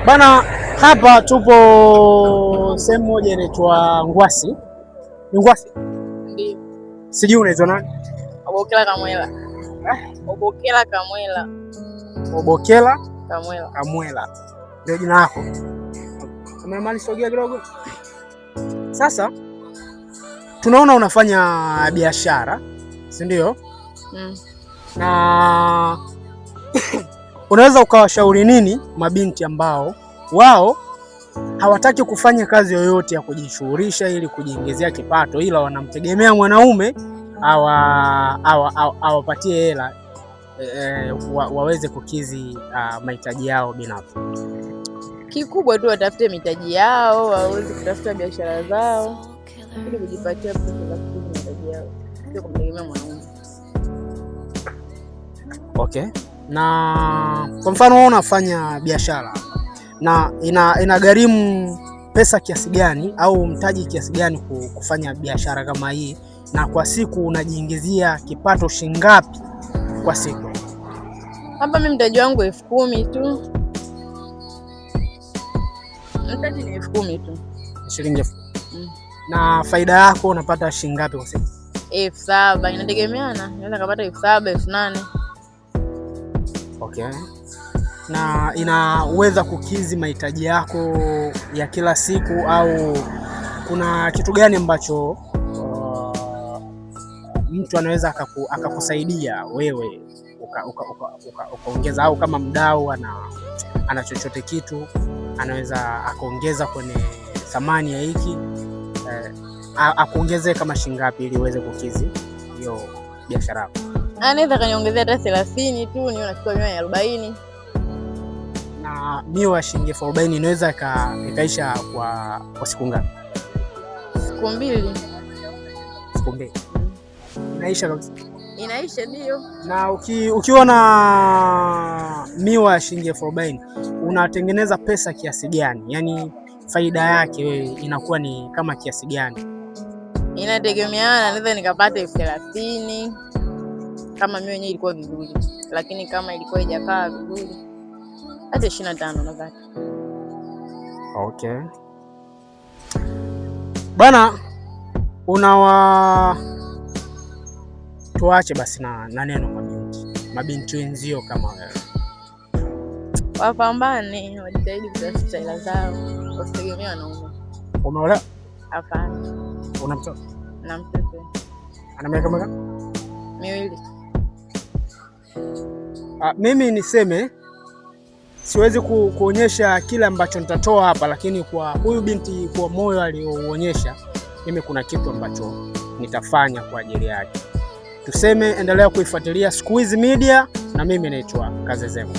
Bana, hapa tupo sehemu moja inaitwa Ngwasi. Ni Ngwasi? Ndio. Sijui unaitwa nani? Obokela Kamwela. Obokela Kamwela. Obokela Kamwela. Kamwela. Ndio jina lako? Mali sogea kidogo. Sasa tunaona unafanya biashara, si ndio? Na unaweza ukawashauri nini mabinti ambao wao hawataki kufanya kazi yoyote ya kujishughulisha ili kujiingizia kipato, ila wanamtegemea mwanaume awapatie hela waweze kukizi mahitaji yao binafsi? Kikubwa tu watafute mitaji yao, waweze kutafuta biashara zao ili kujipatia pesa za kukizi mahitaji yao, sio kumtegemea mwanaume. Okay. Na kwa mfano wewe unafanya biashara na inagharimu pesa kiasi gani au mtaji kiasi gani kufanya biashara kama hii, na kwa siku unajiingizia kipato shingapi kwa siku? Hapa mimi mtaji wangu 10,000 tu. Mtaji ni 10,000 tu. Shilingi 10,000. Na faida yako unapata shingapi kwa siku? 7,000, inategemeana. Naweza kupata 7,000, 8,000. Okay. Na inaweza kukizi mahitaji yako ya kila siku au kuna kitu gani ambacho mtu anaweza akakusaidia wewe ukaongeza, au kama mdau ana chochote kitu anaweza akaongeza kwenye thamani ya hiki akuongezee kama shingapi ili uweze kukizi hiyo biashara yako? Anaweza kaniongezea hata 30 tu, niwe nachukua 40. Na miwa shilingi 40 inaweza ikaisha kwa siku ngapi? Siku 2. Siku 2. Inaisha kabisa? Inaisha, ndio. Na ukiwa na miwa shilingi 40 unatengeneza pesa kiasi gani? Yaani faida yake wewe inakuwa ni kama kiasi gani? Inategemeana, naweza nikapata 30 kama mimi wenyewe ilikuwa vizuri, lakini kama ilikuwa haijakaa vizuri hata 25 nadhani. Okay. Bana, tuache basi na neno mabinti wenzio kama wewe. Wapambane, wajitahidi kutafuta hela zao, wasitegemee wanaume. Umeolewa? Hapana. Una mtoto? Na mtoto. Ana miaka mingapi? 2. Mimi niseme siwezi kuonyesha kile ambacho nitatoa hapa, lakini kwa huyu binti, kwa moyo aliouonyesha, mimi kuna kitu ambacho nitafanya kwa ajili yake. Tuseme endelea kuifuatilia Squeeze Media, na mimi naitwa Kazezemo.